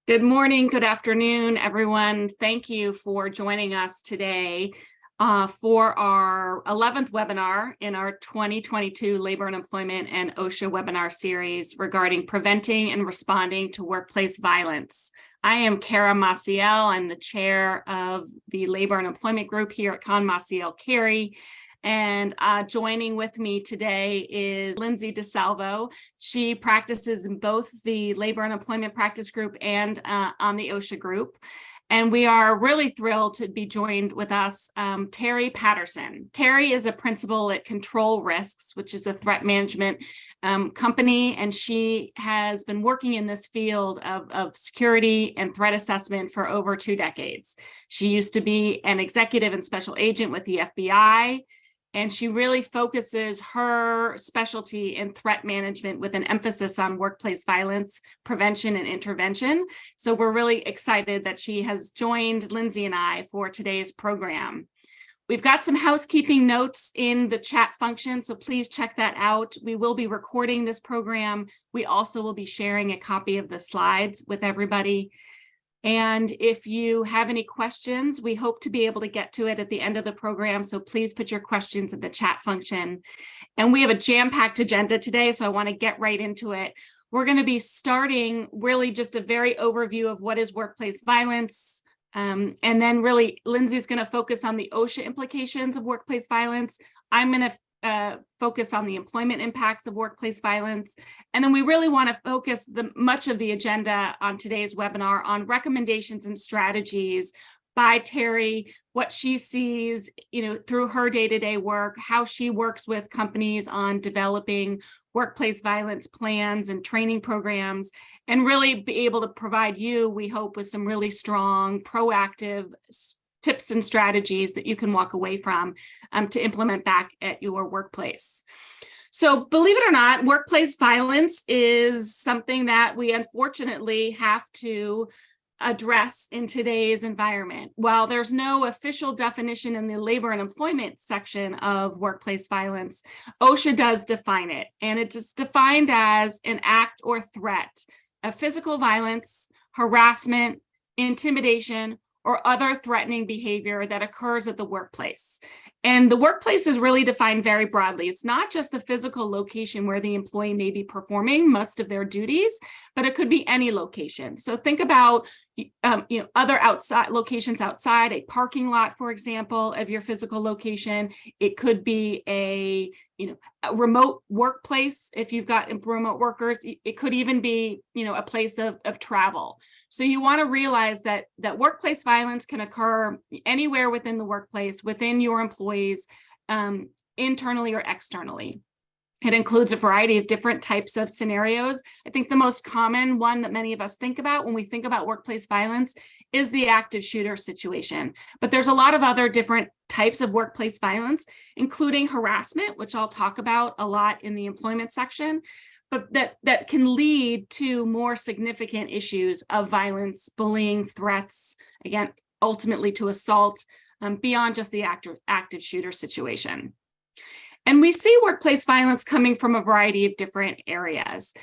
Good morning, good afternoon, everyone. Thank you for joining us today for our 11th webinar in our 2022 Labor and Employment and OSHA webinar series regarding preventing and responding to workplace violence. I am Kara Maciel. I'm the chair of the Labor and Employment Group here at Con Maciel Carey. And joining with me today is Lindsay DeSalvo. She practices in both the Labor and Employment Practice Group and on the OSHA Group. And we are really thrilled to be joined with us, Terry Patterson. Terry is a principal at Control Risks, which is a threat management company, and she has been working in this field of security and threat assessment for over 2 decades. She used to be an executive and special agent with the FBI, and she really focuses her specialty in threat management with an emphasis on workplace violence prevention and intervention. So we're really excited that she has joined Lindsay and I for today's program. We've got some housekeeping notes in the chat function, so please check that out. We will be recording this program. We also will be sharing a copy of the slides with everybody. And if you have any questions, we hope to be able to get to it at the end of the program. So please put your questions in the chat function. And we have a jam-packed agenda today, so I want to get right into it. We're going to be starting really just a very overview of what is workplace violence. And then really, Lindsay's going to focus on the OSHA implications of workplace violence. I'm going to focus on the employment impacts of workplace violence. And then we really want to focus much of the agenda on today's webinar on recommendations and strategies by Terry, what she sees, through her day-to-day work, how she works with companies on developing workplace violence plans and training programs, and really be able to provide you, we hope, with some really strong, proactive tips and strategies that you can walk away from to implement back at your workplace. So believe it or not, workplace violence is something that we unfortunately have to address in today's environment. While there's no official definition in the labor and employment section of workplace violence, OSHA does define it, and it's defined as an act or threat of physical violence, harassment, intimidation, or other threatening behavior that occurs at the workplace. And the workplace is really defined very broadly. It's not just the physical location where the employee may be performing most of their duties, but it could be any location. So think about other outside locations outside, a parking lot, for example, of your physical location. It could be a remote workplace if you've got remote workers. It could even be a place of travel. So you want to realize that workplace violence can occur anywhere within the workplace, within your employees, internally or externally. It includes a variety of different types of scenarios. I think the most common one that many of us think about when we think about workplace violence is the active shooter situation. But there's a lot of other different types of workplace violence, including harassment, which I'll talk about a lot in the employment section, but that can lead to more significant issues of violence, bullying, threats, again, ultimately to assault, beyond just the active shooter situation. And we see workplace violence coming from a variety of different areas.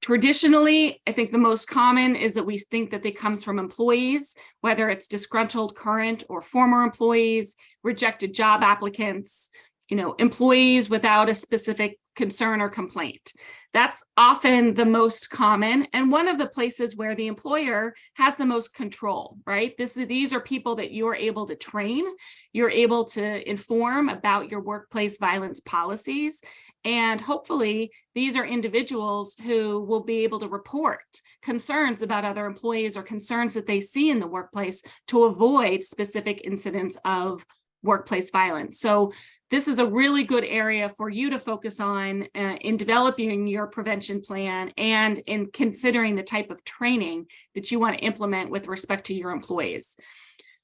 Traditionally, I think the most common is that we think that it comes from employees, whether it's disgruntled current or former employees, rejected job applicants, employees without a specific concern or complaint. That's often the most common and one of the places where the employer has the most control, right? These are people that you're able to train, you're able to inform about your workplace violence policies, and hopefully these are individuals who will be able to report concerns about other employees or concerns that they see in the workplace to avoid specific incidents of workplace violence. So this is a really good area for you to focus on in developing your prevention plan and in considering the type of training that you want to implement with respect to your employees.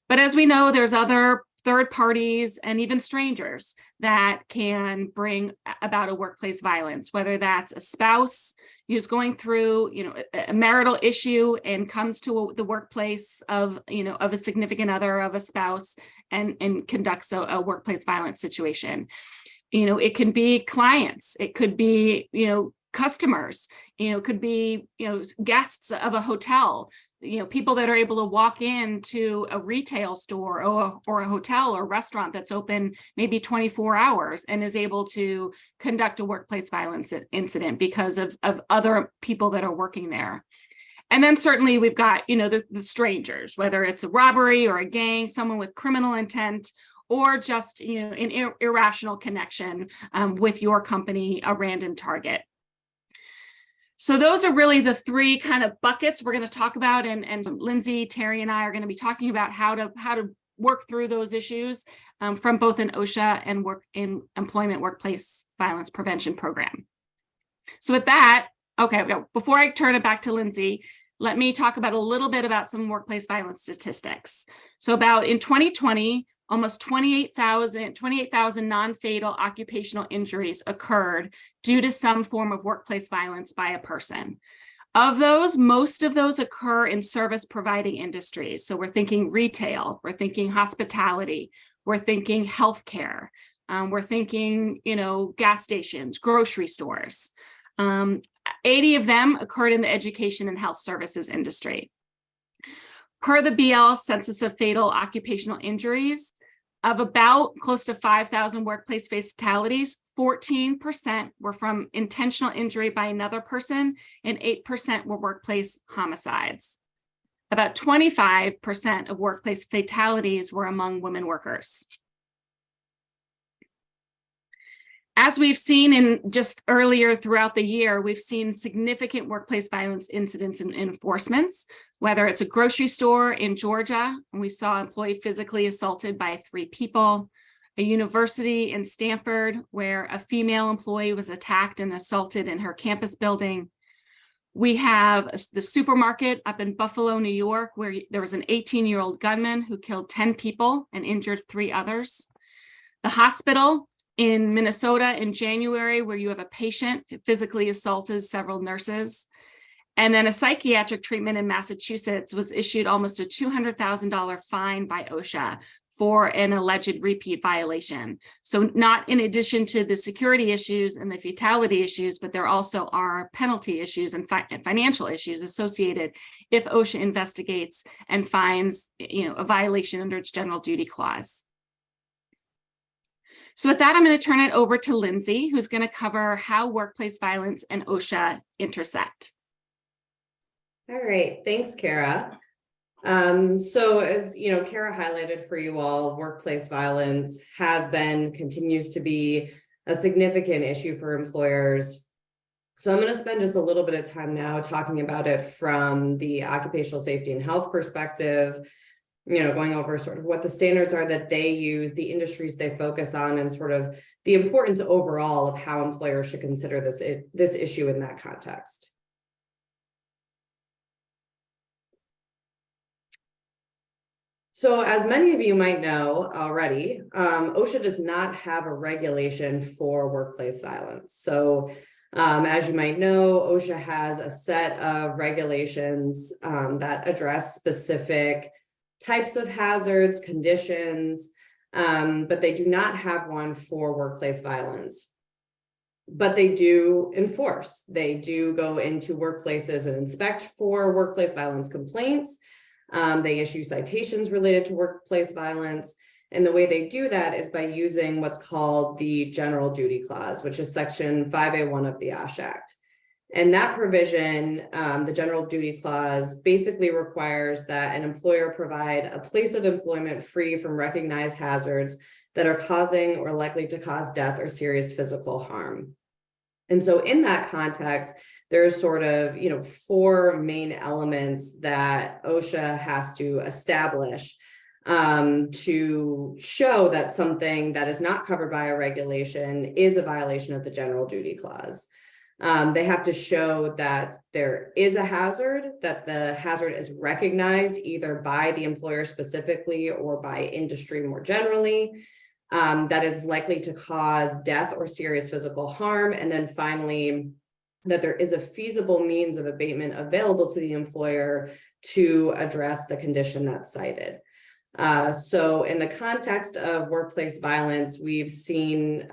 But as we know, there's other third parties and even strangers that can bring about a workplace violence, whether that's a spouse who's going through, a marital issue and comes to the workplace of a significant other of a spouse and conducts a workplace violence situation. It can be clients, it could be, customers, could be, guests of a hotel, people that are able to walk into a retail store or a hotel or restaurant that's open maybe 24 hours and is able to conduct a workplace violence incident because of other people that are working there. And then certainly we've got, the strangers, whether it's a robbery or a gang, someone with criminal intent, or just, an irrational connection with your company, a random target. So those are really the three kind of buckets we're going to talk about, and Lindsay, Terry, and I are going to be talking about how to work through those issues from both an OSHA and employment workplace violence prevention program. So with that, okay, before I turn it back to Lindsay, let me talk about a little bit about some workplace violence statistics. So in 2020, almost 28,000 non-fatal occupational injuries occurred due to some form of workplace violence by a person. Of those, most of those occur in service providing industries. So we're thinking retail, we're thinking hospitality, we're thinking healthcare, we're thinking, gas stations, grocery stores. 80 of them occurred in the education and health services industry. Per the BL Census of Fatal Occupational Injuries, of about close to 5,000 workplace fatalities, 14% were from intentional injury by another person, and 8% were workplace homicides. About 25% of workplace fatalities were among women workers. As we've seen in just earlier throughout the year, we've seen significant workplace violence incidents and enforcements, whether it's a grocery store in Georgia, and we saw an employee physically assaulted by 3 people, a university in Stanford, where a female employee was attacked and assaulted in her campus building. We have the supermarket up in Buffalo, New York, where there was an 18-year-old gunman who killed 10 people and injured 3 others. The hospital in Minnesota in January, where you have a patient who physically assaulted several nurses. And then a psychiatric treatment in Massachusetts was issued almost a $200,000 fine by OSHA for an alleged repeat violation. So not in addition to the security issues and the fatality issues, but there also are penalty issues and financial issues associated if OSHA investigates and finds, a violation under its general duty clause. So with that, I'm going to turn it over to Lindsay, who's going to cover how workplace violence and OSHA intersect. All right, thanks, Kara. So as Kara highlighted for you all, workplace violence has been, continues to be a significant issue for employers. So I'm going to spend just a little bit of time now talking about it from the occupational safety and health perspective, going over sort of what the standards are that they use, the industries they focus on, and sort of the importance overall of how employers should consider this issue in that context. So as many of you might know already, OSHA does not have a regulation for workplace violence. So as you might know, OSHA has a set of regulations that address specific types of hazards, conditions, but they do not have one for workplace violence. But they do enforce. They do go into workplaces and inspect for workplace violence complaints. They issue citations related to workplace violence. And the way they do that is by using what's called the General Duty Clause, which is Section 5A1 of the OSHA Act. And that provision, the General Duty Clause, basically requires that an employer provide a place of employment free from recognized hazards that are causing or likely to cause death or serious physical harm. And so in that context, there's sort of, 4 main elements that OSHA has to establish to show that something that is not covered by a regulation is a violation of the General Duty Clause. They have to show that there is a hazard, that the hazard is recognized either by the employer specifically or by industry more generally, that it's likely to cause death or serious physical harm, and then finally, that there is a feasible means of abatement available to the employer to address the condition that's cited. So in the context of workplace violence, we've seen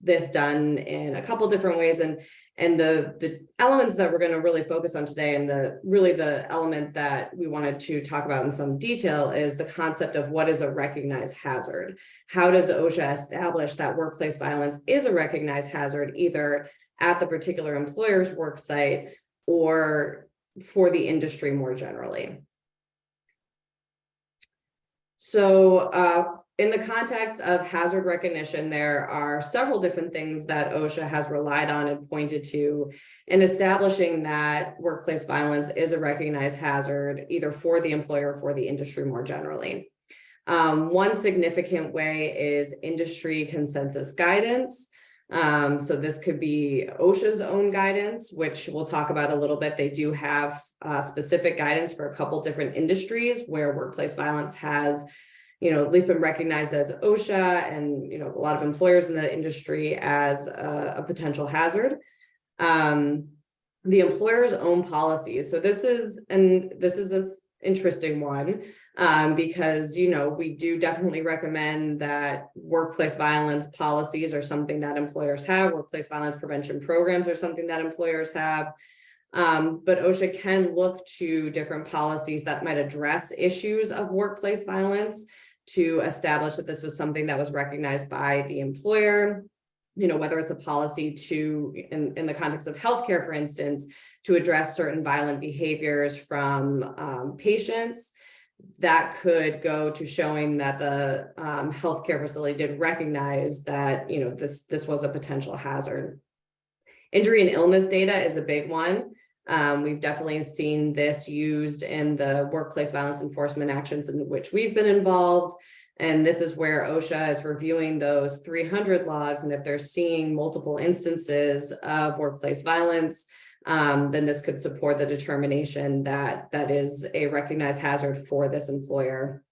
this done in a couple different ways. And And the elements that we're going to really focus on today, and the element that we wanted to talk about in some detail, is the concept of what is a recognized hazard. How does OSHA establish that workplace violence is a recognized hazard, either at the particular employer's work site or for the industry more generally? So in the context of hazard recognition, there are several different things that OSHA has relied on and pointed to in establishing that workplace violence is a recognized hazard, either for the employer or for the industry more generally. One significant way is industry consensus guidance. So this could be OSHA's own guidance, which we'll talk about a little bit. They do have specific guidance for a couple different industries where workplace violence has, at least been recognized as OSHA and, a lot of employers in the industry as a potential hazard. The employer's own policies. So this is an interesting one because, we do definitely recommend that workplace violence policies are something that employers have. Workplace violence prevention programs are something that employers have. But OSHA can look to different policies that might address issues of workplace violence to establish that this was something that was recognized by the employer, whether it's a policy in the context of healthcare, for instance, to address certain violent behaviors from patients. That could go to showing that the healthcare facility did recognize that, this was a potential hazard. Injury and illness data is a big one. We've definitely seen this used in the workplace violence enforcement actions in which we've been involved. And this is where OSHA is reviewing those 300 logs. And if they're seeing multiple instances of workplace violence, then this could support the determination that that is a recognized hazard for this employer.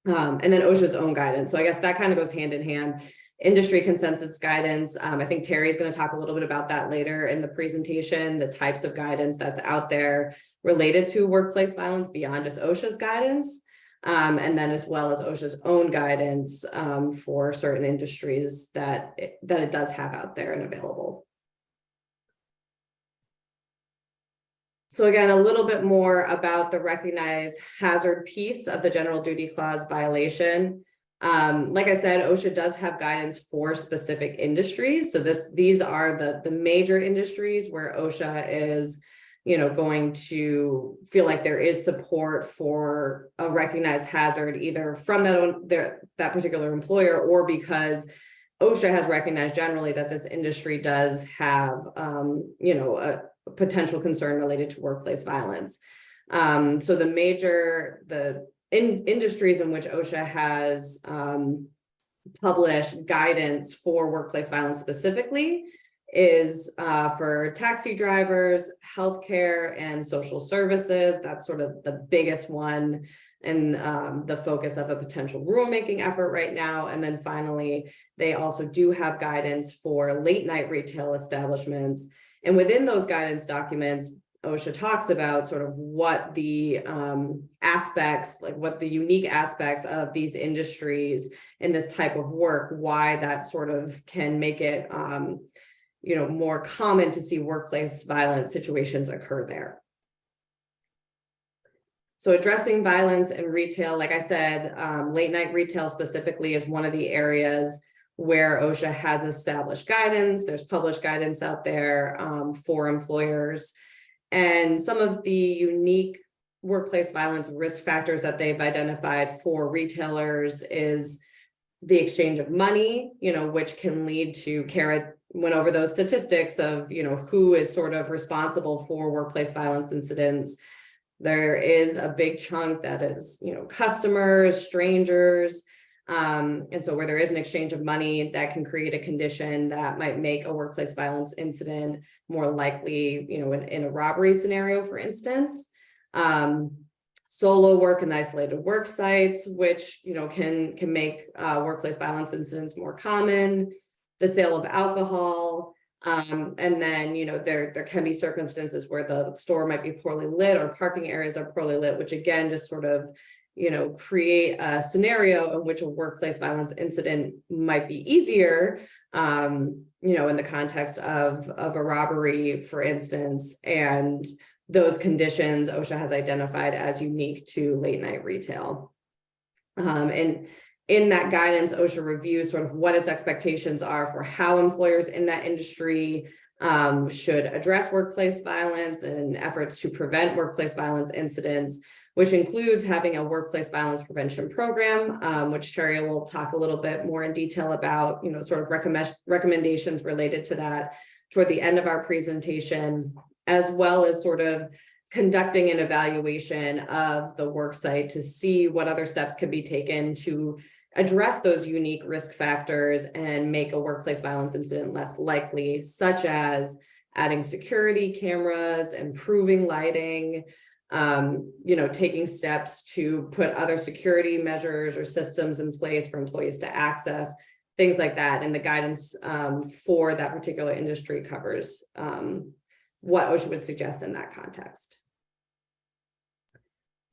And then OSHA's own guidance. So I guess that kind of goes hand in hand. Industry consensus guidance. I think Terry's going to talk a little bit about that later in the presentation, the types of guidance that's out there related to workplace violence beyond just OSHA's guidance. And then as well as OSHA's own guidance for certain industries that it does have out there and available. So again, a little bit more about the recognized hazard piece of the general duty clause violation. Like I said, OSHA does have guidance for specific industries. So these are the major industries where OSHA is, going to feel like there is support for a recognized hazard, either from that particular employer or because OSHA has recognized generally that this industry does have, a potential concern related to workplace violence. So the industries in which OSHA has published guidance for workplace violence specifically is for taxi drivers, healthcare, and social services. That's sort of the biggest one and the focus of a potential rulemaking effort right now. And then finally, they also do have guidance for late night retail establishments. And within those guidance documents, OSHA talks about sort of what the aspects, like what the unique aspects of these industries in this type of work, why that sort of can make it, more common to see workplace violence situations occur there. So addressing violence in retail, like I said, late night retail specifically is one of the areas where OSHA has established guidance. There's published guidance out there for employers. And some of the unique workplace violence risk factors that they've identified for retailers is the exchange of money, which can lead to, Kara went over those statistics of, who is sort of responsible for workplace violence incidents. There is a big chunk that is, customers, strangers. And so where there is an exchange of money, that can create a condition that might make a workplace violence incident more likely, in a robbery scenario, for instance. Solo work and isolated work sites, which, can make workplace violence incidents more common. The sale of alcohol. And then, there can be circumstances where the store might be poorly lit or parking areas are poorly lit, which again, just sort of create a scenario in which a workplace violence incident might be easier, in the context of a robbery, for instance, and those conditions OSHA has identified as unique to late night retail. And in that guidance, OSHA reviews sort of what its expectations are for how employers in that industry should address workplace violence and efforts to prevent workplace violence incidents, which includes having a workplace violence prevention program, which Terry will talk a little bit more in detail about, sort of recommendations related to that toward the end of our presentation, as well as sort of conducting an evaluation of the work site to see what other steps could be taken to address those unique risk factors and make a workplace violence incident less likely, such as adding security cameras, improving lighting, taking steps to put other security measures or systems in place for employees to access, things like that. And the guidance for that particular industry covers what OSHA would suggest in that context.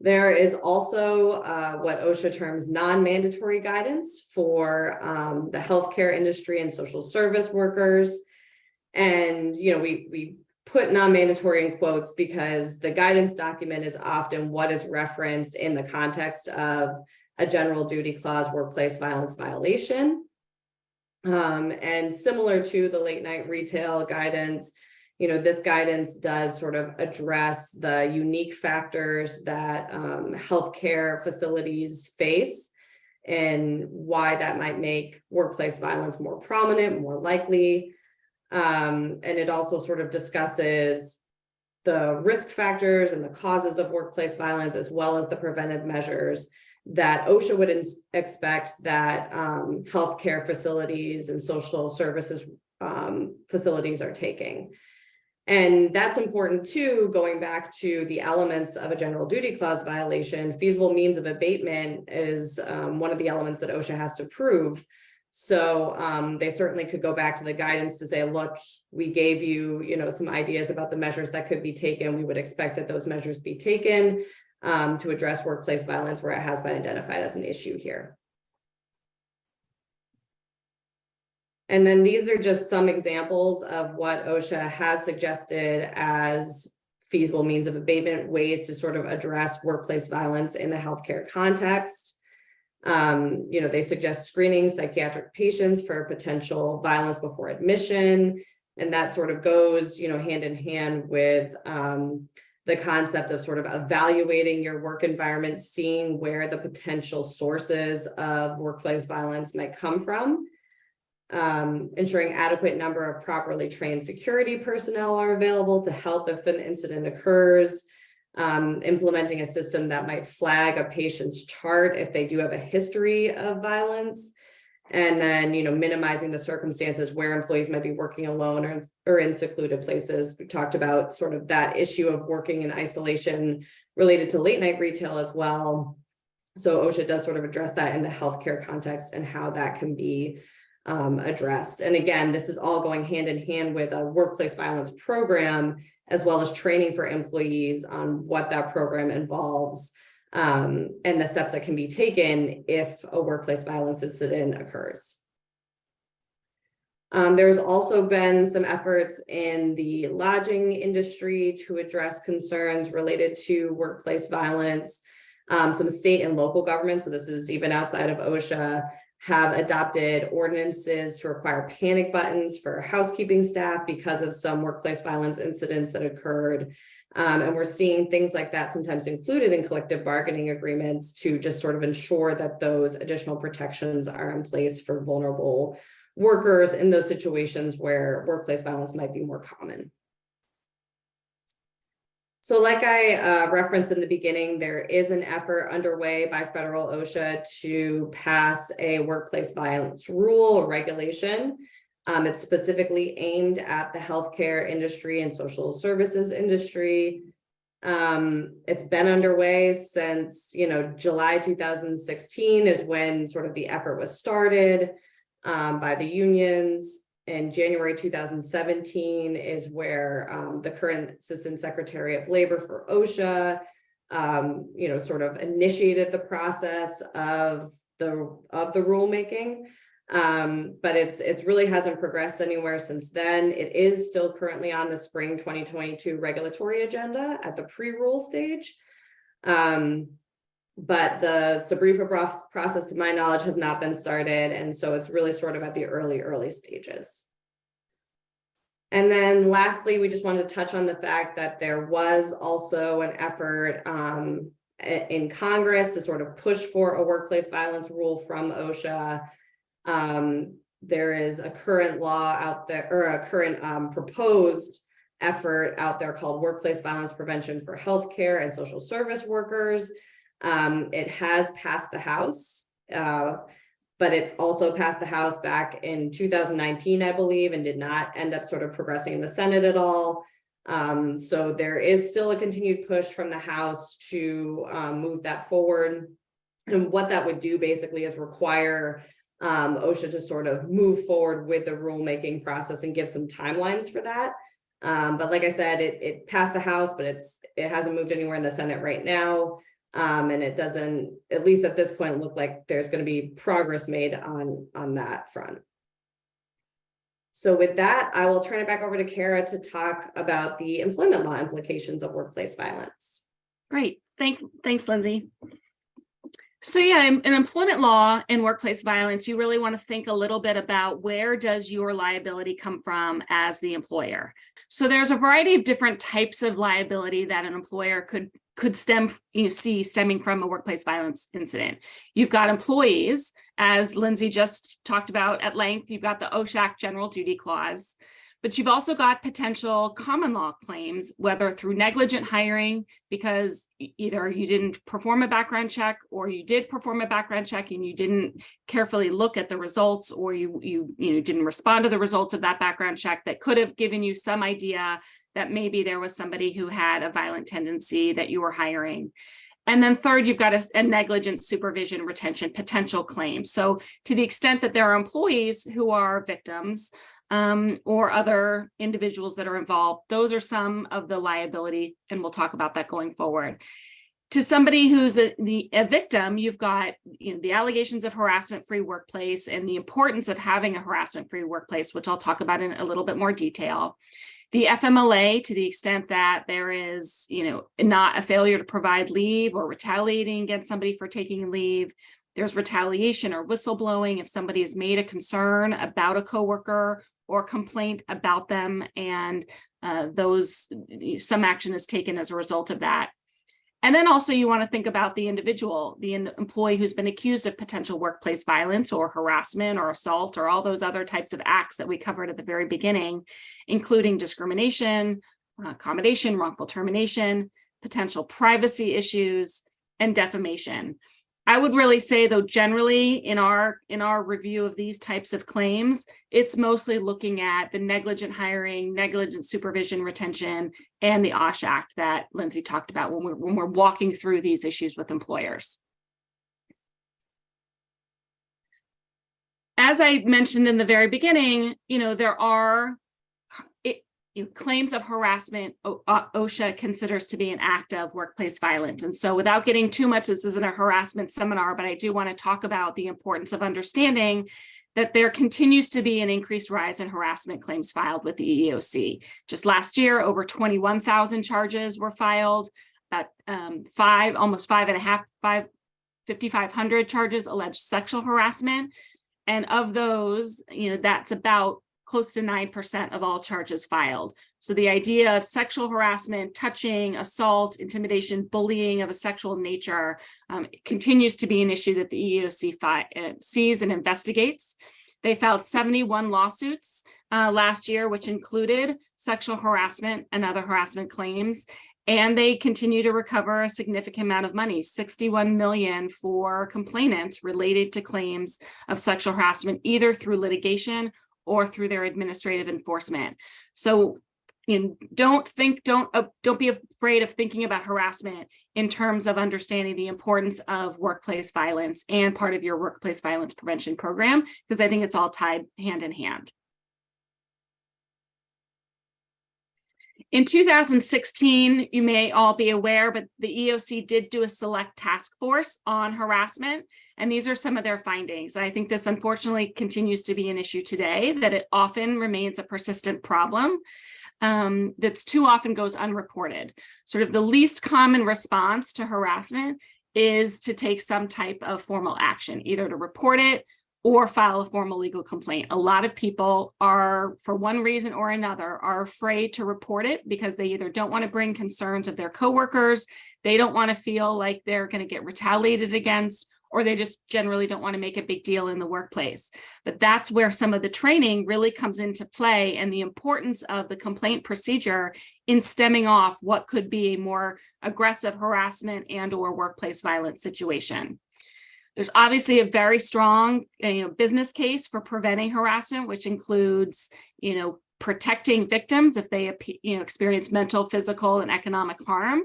There is also what OSHA terms non-mandatory guidance for the healthcare industry and social service workers. And, we put non-mandatory in quotes because the guidance document is often what is referenced in the context of a general duty clause workplace violence violation. And similar to the late night retail guidance, this guidance does sort of address the unique factors that healthcare facilities face and why that might make workplace violence more prominent, more likely. And it also sort of discusses the risk factors and the causes of workplace violence, as well as the preventive measures that OSHA would expect that healthcare facilities and social services facilities are taking. And that's important too, going back to the elements of a general duty clause violation. Feasible means of abatement is one of the elements that OSHA has to prove. So they certainly could go back to the guidance to say, look, we gave you, some ideas about the measures that could be taken. We would expect that those measures be taken to address workplace violence where it has been identified as an issue here. And then these are just some examples of what OSHA has suggested as feasible means of abatement, ways to sort of address workplace violence in the healthcare context. They suggest screening psychiatric patients for potential violence before admission. And that sort of goes, hand in hand with the concept of sort of evaluating your work environment, seeing where the potential sources of workplace violence might come from. Ensuring adequate number of properly trained security personnel are available to help if an incident occurs, implementing a system that might flag a patient's chart if they do have a history of violence, and then, minimizing the circumstances where employees might be working alone or in secluded places. We talked about sort of that issue of working in isolation related to late night retail as well. So OSHA does sort of address that in the healthcare context and how that can be addressed. And again, this is all going hand in hand with a workplace violence program, as well as training for employees on what that program involves and the steps that can be taken if a workplace violence incident occurs. There's also been some efforts in the lodging industry to address concerns related to workplace violence. Some state and local governments, so this is even outside of OSHA, have adopted ordinances to require panic buttons for housekeeping staff because of some workplace violence incidents that occurred. And we're seeing things like that sometimes included in collective bargaining agreements to just sort of ensure that those additional protections are in place for vulnerable workers in those situations where workplace violence might be more common. So like I referenced in the beginning, there is an effort underway by federal OSHA to pass a workplace violence rule or regulation. It's specifically aimed at the healthcare industry and social services industry. It's been underway since, July 2016 is when sort of the effort was started by the unions. In January 2017 is where the current Assistant Secretary of Labor for OSHA sort of initiated the process of the rulemaking. But it's really hasn't progressed anywhere since then. It is still currently on the spring 2022 regulatory agenda at the pre-rule stage. But the SBREPA process, to my knowledge, has not been started. And so it's really sort of at the early stages. And then lastly, we just wanted to touch on the fact that there was also an effort in Congress to sort of push for a workplace violence rule from OSHA. There is a current law out there, or a current proposed effort out there called Workplace Violence Prevention for Healthcare and Social Service Workers. It has passed the House, but it also passed the House back in 2019, I believe, and did not end up sort of progressing in the Senate at all. So there is still a continued push from the House to move that forward. And what that would do basically is require OSHA to sort of move forward with the rulemaking process and give some timelines for that. But like I said, it passed the House, but it hasn't moved anywhere in the Senate right now. And it doesn't, at least at this point, look like there's going to be progress made on that front. So with that, I will turn it back over to Kara to talk about the employment law implications of workplace violence. Great. Thanks, Lindsay. So yeah, in employment law and workplace violence, you really want to think a little bit about where does your liability come from as the employer. So there's a variety of different types of liability that an employer could see stemming from a workplace violence incident. You've got employees, as Lindsay just talked about at length. You've got the OSHA General Duty Clause, but you've also got potential common law claims, whether through negligent hiring, because either you didn't perform a background check, or you did perform a background check and you didn't carefully look at the results, or you didn't respond to the results of that background check that could have given you some idea that maybe there was somebody who had a violent tendency that you were hiring. And then third, you've got a negligent supervision retention potential claim. So to the extent that there are employees who are victims, or other individuals that are involved, those are some of the liability, and we'll talk about that going forward. To somebody who's a victim, you've got the allegations of harassment-free workplace and the importance of having a harassment-free workplace, which I'll talk about in a little bit more detail. The FMLA, to the extent that there is not a failure to provide leave or retaliating against somebody for taking leave. There's retaliation or whistleblowing if somebody has made a concern about a coworker or complaint about them, and some action is taken as a result of that. And then also you want to think about the individual, the employee who's been accused of potential workplace violence or harassment or assault or all those other types of acts that we covered at the very beginning, including discrimination, accommodation, wrongful termination, potential privacy issues, and defamation. I would really say, though, generally in our review of these types of claims, it's mostly looking at the negligent hiring, negligent supervision retention, and the OSHA Act that Lindsay talked about when we're walking through these issues with employers. As I mentioned in the very beginning, there are claims of harassment OSHA considers to be an act of workplace violence. And so without getting too much, this isn't a harassment seminar, but I do want to talk about the importance of understanding that there continues to be an increased rise in harassment claims filed with the EEOC. Just last year, over 21,000 charges were filed, about 5,500 charges alleged sexual harassment. And of those, that's about close to 9% of all charges filed. So the idea of sexual harassment, touching, assault, intimidation, bullying of a sexual nature continues to be an issue that the EEOC sees and investigates. They filed 71 lawsuits last year, which included sexual harassment and other harassment claims. And they continue to recover a significant amount of money, $61 million for complainants related to claims of sexual harassment, either through litigation or through their administrative enforcement. So don't be afraid of thinking about harassment in terms of understanding the importance of workplace violence and part of your workplace violence prevention program, because I think it's all tied hand in hand. In 2016, you may all be aware, but the EEOC did do a select task force on harassment, and these are some of their findings. I think this unfortunately continues to be an issue today, that it often remains a persistent problem that's too often goes unreported. Sort of the least common response to harassment is to take some type of formal action, either to report it or file a formal legal complaint. A lot of people are, for one reason or another, are afraid to report it because they either don't want to bring concerns of their coworkers, they don't want to feel like they're going to get retaliated against, or they just generally don't want to make a big deal in the workplace. But that's where some of the training really comes into play, and the importance of the complaint procedure in stemming off what could be a more aggressive harassment and or workplace violence situation. There's obviously a very strong business case for preventing harassment, which includes protecting victims if they experience mental, physical, and economic harm.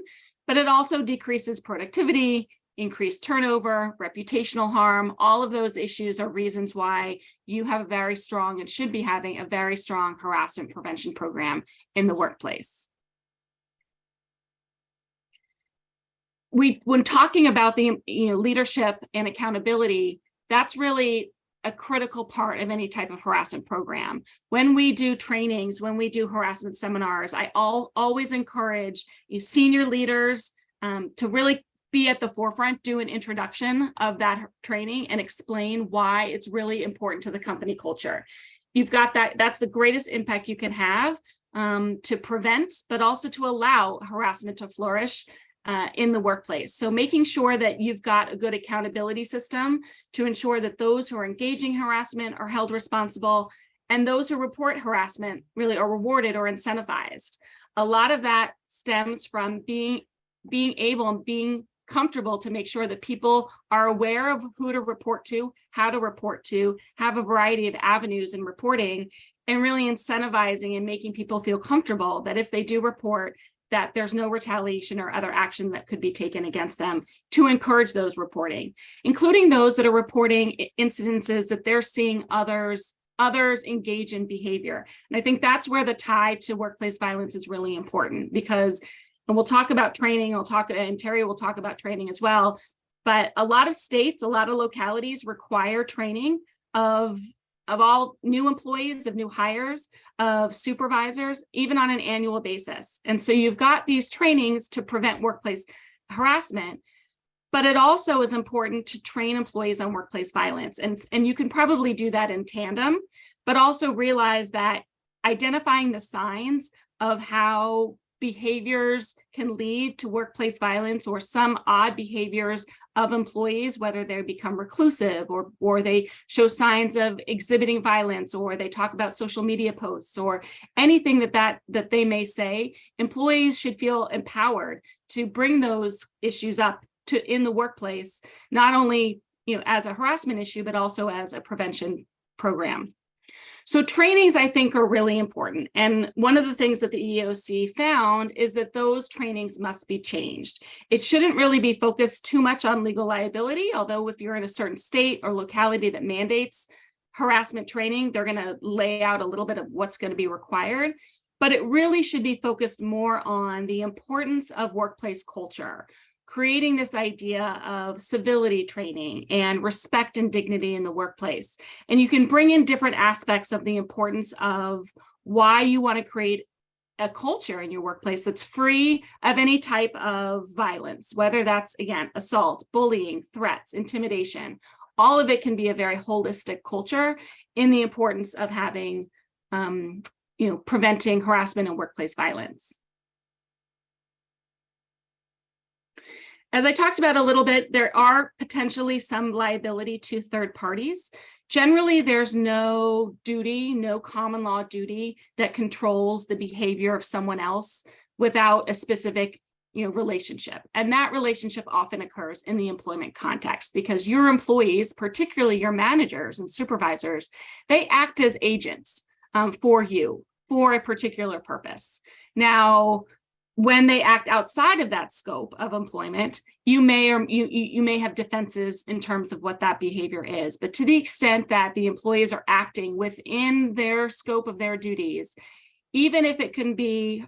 But it also decreases productivity, increased turnover, reputational harm. All of those issues are reasons why you have a very strong and should be having a very strong harassment prevention program in the workplace. When talking about the leadership and accountability, that's really a critical part of any type of harassment program. When we do trainings, when we do harassment seminars, I always encourage senior leaders to really be at the forefront, do an introduction of that training and explain why it's really important to the company culture. You've got that's the greatest impact you can have to prevent, but also to allow harassment to flourish in the workplace. So making sure that you've got a good accountability system to ensure that those who are engaging harassment are held responsible, and those who report harassment really are rewarded or incentivized. A lot of that stems from being able and being comfortable to make sure that people are aware of who to report to, how to report to, have a variety of avenues in reporting, and really incentivizing and making people feel comfortable that if they do report, that there's no retaliation or other action that could be taken against them, to encourage those reporting, including those that are reporting incidences that they're seeing others engage in behavior. And I think that's where the tie to workplace violence is really important, because, and we'll talk about training, and Terry will talk about training as well, but a lot of states, a lot of localities require training of all new employees, of new hires, of supervisors, even on an annual basis. And so you've got these trainings to prevent workplace harassment, but it also is important to train employees on workplace violence. And you can probably do that in tandem, but also realize that identifying the signs of how behaviors can lead to workplace violence, or some odd behaviors of employees, whether they become reclusive or they show signs of exhibiting violence, or they talk about social media posts, or anything that they may say. Employees should feel empowered to bring those issues up in the workplace, not only as a harassment issue, but also as a prevention program. So trainings, I think, are really important. And one of the things that the EEOC found is that those trainings must be changed. It shouldn't really be focused too much on legal liability, although if you're in a certain state or locality that mandates harassment training, they're going to lay out a little bit of what's going to be required. But it really should be focused more on the importance of workplace culture, creating this idea of civility training and respect and dignity in the workplace. And you can bring in different aspects of the importance of why you want to create a culture in your workplace that's free of any type of violence, whether that's, again, assault, bullying, threats, intimidation. All of it can be a very holistic culture in the importance of having, preventing harassment and workplace violence. As I talked about a little bit, there are potentially some liability to third parties. Generally, there's no duty, no common law duty that controls the behavior of someone else without a specific relationship. And that relationship often occurs in the employment context, because your employees, particularly your managers and supervisors, they act as agents for you for a particular purpose. Now, when they act outside of that scope of employment, you may have defenses in terms of what that behavior is. But to the extent that the employees are acting within their scope of their duties, even if it can be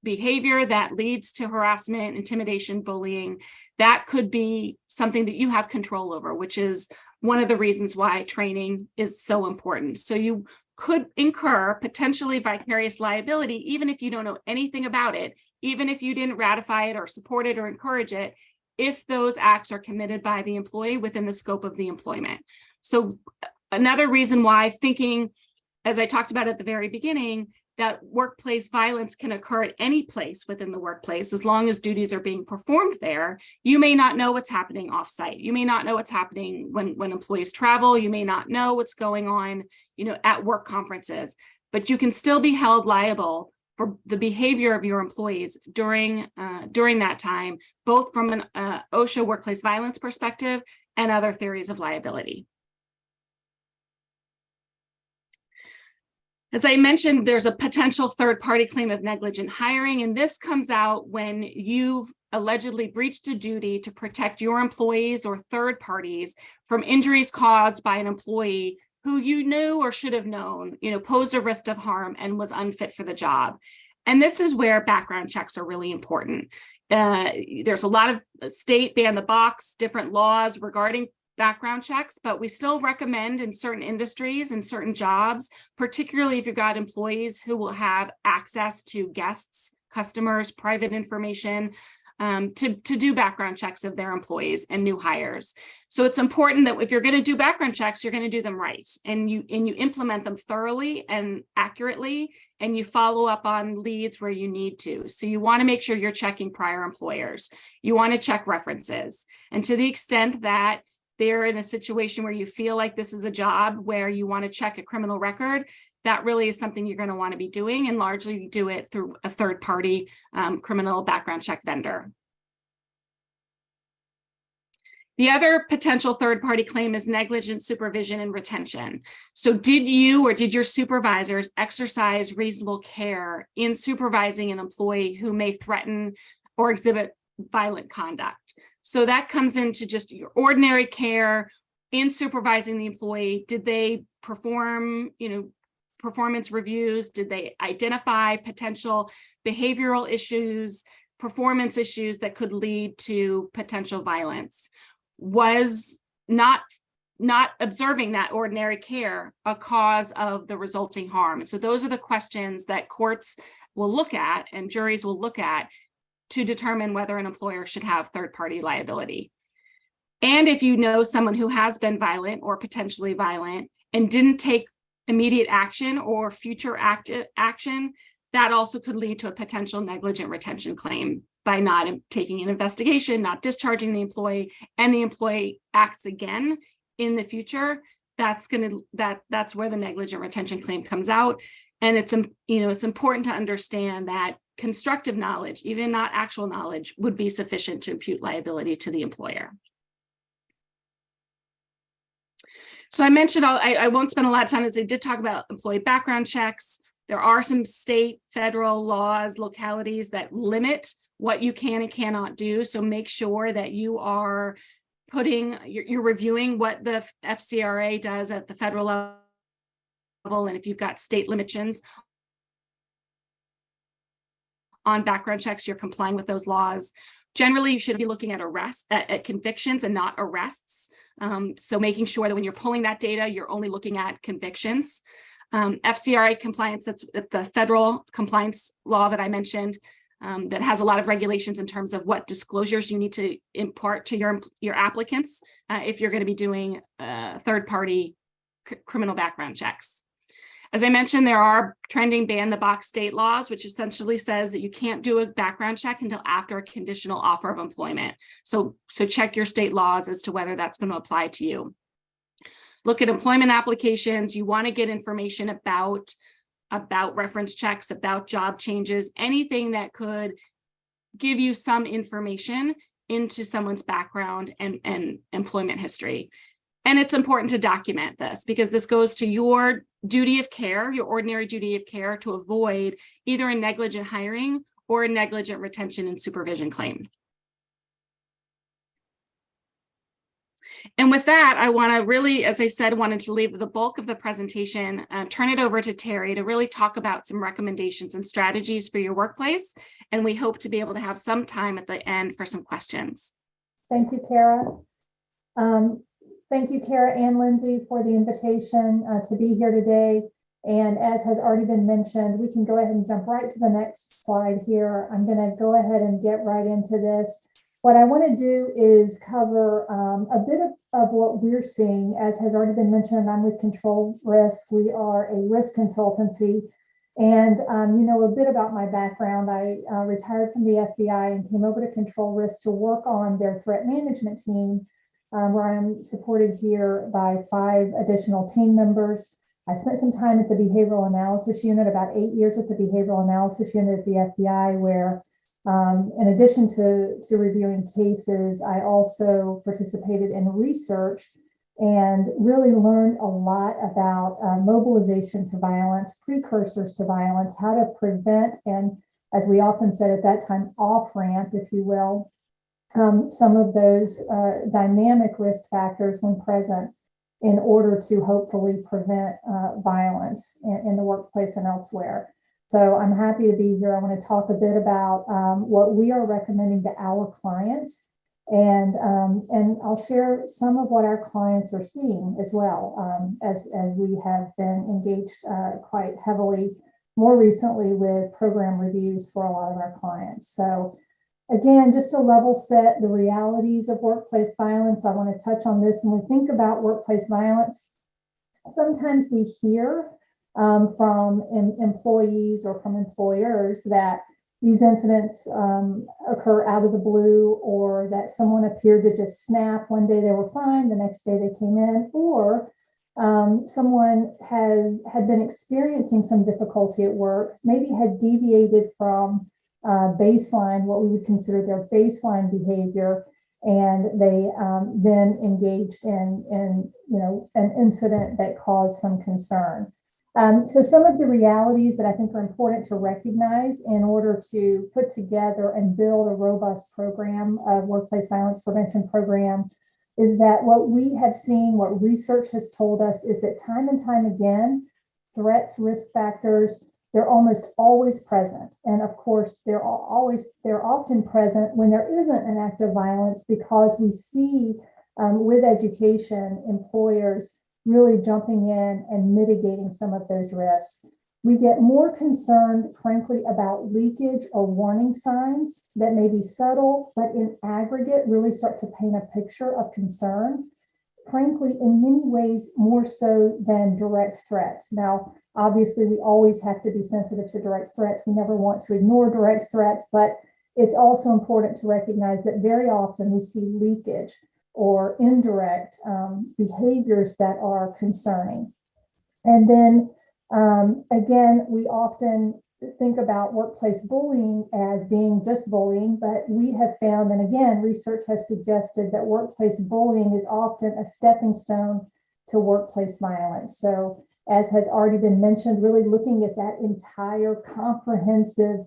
behavior that leads to harassment, intimidation, bullying, that could be something that you have control over, which is one of the reasons why training is so important. So you could incur potentially vicarious liability, even if you don't know anything about it, even if you didn't ratify it or support it or encourage it, if those acts are committed by the employee within the scope of the employment. So another reason why thinking, as I talked about at the very beginning, that workplace violence can occur at any place within the workplace, as long as duties are being performed there. You may not know what's happening offsite. You may not know what's happening when employees travel. You may not know what's going on, at work conferences, but you can still be held liable for the behavior of your employees during that time, both from an OSHA workplace violence perspective and other theories of liability. As I mentioned, there's a potential third-party claim of negligent hiring, and this comes out when you've allegedly breached a duty to protect your employees or third parties from injuries caused by an employee who you knew or should have known, posed a risk of harm and was unfit for the job. And this is where background checks are really important. There's a lot of state ban the box, different laws regarding background checks, but we still recommend in certain industries and certain jobs, particularly if you've got employees who will have access to guests, customers, private information, to do background checks of their employees and new hires. So it's important that if you're going to do background checks, you're going to do them right, and you implement them thoroughly and accurately, and you follow up on leads where you need to. So you want to make sure you're checking prior employers. You want to check references, and to the extent that they're in a situation where you feel like this is a job where you want to check a criminal record, that really is something you're going to want to be doing, and largely do it through a third-party criminal background check vendor. The other potential third-party claim is negligent supervision and retention. So did you or did your supervisors exercise reasonable care in supervising an employee who may threaten or exhibit violent conduct? So that comes into just your ordinary care in supervising the employee. Did they perform, performance reviews? Did they identify potential behavioral issues, performance issues that could lead to potential violence? Was not observing that ordinary care a cause of the resulting harm? And so those are the questions that courts will look at and juries will look at to determine whether an employer should have third-party liability. And if you know someone who has been violent or potentially violent and didn't take immediate action or future action, that also could lead to a potential negligent retention claim by not taking an investigation, not discharging the employee, and the employee acts again in the future. That's where the negligent retention claim comes out. And it's important to understand that constructive knowledge, even not actual knowledge, would be sufficient to impute liability to the employer. So I mentioned, I won't spend a lot of time, as I did talk about employee background checks. There are some state, federal laws, localities that limit what you can and cannot do. So make sure that you are you're reviewing what the FCRA does at the federal level. And if you've got state limitations on background checks, you're complying with those laws. Generally, you should be looking at at convictions and not arrests. So making sure that when you're pulling that data, you're only looking at convictions. FCRA compliance, that's the federal compliance law that I mentioned, that has a lot of regulations in terms of what disclosures you need to impart to your applicants if you're going to be doing third-party criminal background checks. As I mentioned, there are trending ban the box state laws, which essentially says that you can't do a background check until after a conditional offer of employment. So check your state laws as to whether that's going to apply to you. Look at employment applications. You want to get information about reference checks, about job changes, anything that could give you some information into someone's background and employment history. And it's important to document this because this goes to your duty of care, your ordinary duty of care, to avoid either a negligent hiring or a negligent retention and supervision claim. And with that, I want to really, as I said, wanted to leave the bulk of the presentation, turn it over to Terry to really talk about some recommendations and strategies for your workplace. And we hope to be able to have some time at the end for some questions. Thank you, Kara. Thank you, Kara and Lindsay, for the invitation to be here today. And as has already been mentioned, we can go ahead and jump right to the next slide here. I'm going to go ahead and get right into this. What I want to do is cover a bit of what we're seeing. As has already been mentioned, I'm with Control Risk. We are a risk consultancy. And you know a bit about my background. I retired from the FBI and came over to Control Risk to work on their threat management team, where I'm supported here by 5 additional team members. I spent some time at the Behavioral Analysis Unit, about 8 years at the Behavioral Analysis Unit at the FBI, where in addition to reviewing cases, I also participated in research and really learned a lot about mobilization to violence, precursors to violence, how to prevent, and as we often said at that time, off-ramp, if you will, some of those dynamic risk factors when present in order to hopefully prevent violence in the workplace and elsewhere. So I'm happy to be here. I want to talk a bit about what we are recommending to our clients, and I'll share some of what our clients are seeing as well, as we have been engaged quite heavily more recently with program reviews for a lot of our clients. So again, just to level set the realities of workplace violence, I want to touch on this. When we think about workplace violence, sometimes we hear from employees or from employers that these incidents occur out of the blue, or that someone appeared to just snap. One day they were fine, the next day they came in, or someone had been experiencing some difficulty at work, maybe had deviated from baseline, what we would consider their baseline behavior, and they then engaged in an incident that caused some concern. So some of the realities that I think are important to recognize in order to put together and build a robust program, of workplace violence prevention program, is that what we have seen, what research has told us, is that time and time again, threats, risk factors, they're almost always present. And of course, they're often present when there isn't an act of violence, because we see with education, employers really jumping in and mitigating some of those risks. We get more concerned, frankly, about leakage or warning signs that may be subtle, but in aggregate really start to paint a picture of concern. Frankly, in many ways, more so than direct threats. Now, obviously, we always have to be sensitive to direct threats. We never want to ignore direct threats, but it's also important to recognize that very often we see leakage or indirect behaviors that are concerning. And then again, we often think about workplace bullying as being just bullying, but we have found, and again, research has suggested that workplace bullying is often a stepping stone to workplace violence. So as has already been mentioned, really looking at that entire comprehensive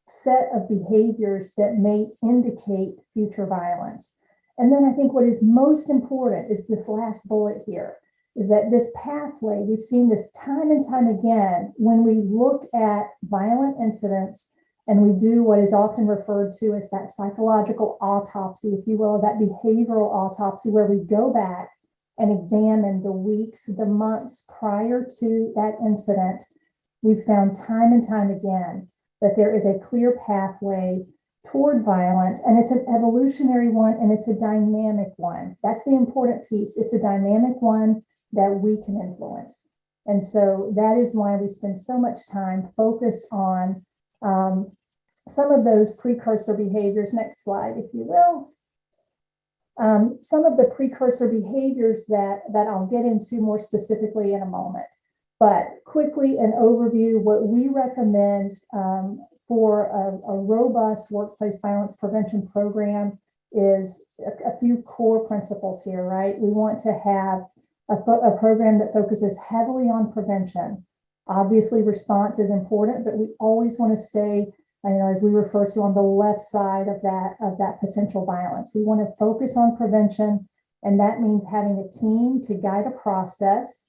set of behaviors that may indicate future violence. And then I think what is most important is this last bullet here, is that this pathway, we've seen this time and time again, when we look at violent incidents and we do what is often referred to as that psychological autopsy, if you will, that behavioral autopsy, where we go back and examine the weeks, the months prior to that incident, we've found time and time again that there is a clear pathway toward violence, and it's an evolutionary one, and it's a dynamic one. That's the important piece. It's a dynamic one that we can influence. And so that is why we spend so much time focused on some of those precursor behaviors. Next slide, if you will. Some of the precursor behaviors that I'll get into more specifically in a moment. But quickly, an overview, what we recommend for a robust workplace violence prevention program is a few core principles here, right? We want to have a program that focuses heavily on prevention. Obviously, response is important, but we always want to stay, as we refer to, on the left side of that potential violence. We want to focus on prevention. And that means having a team to guide a process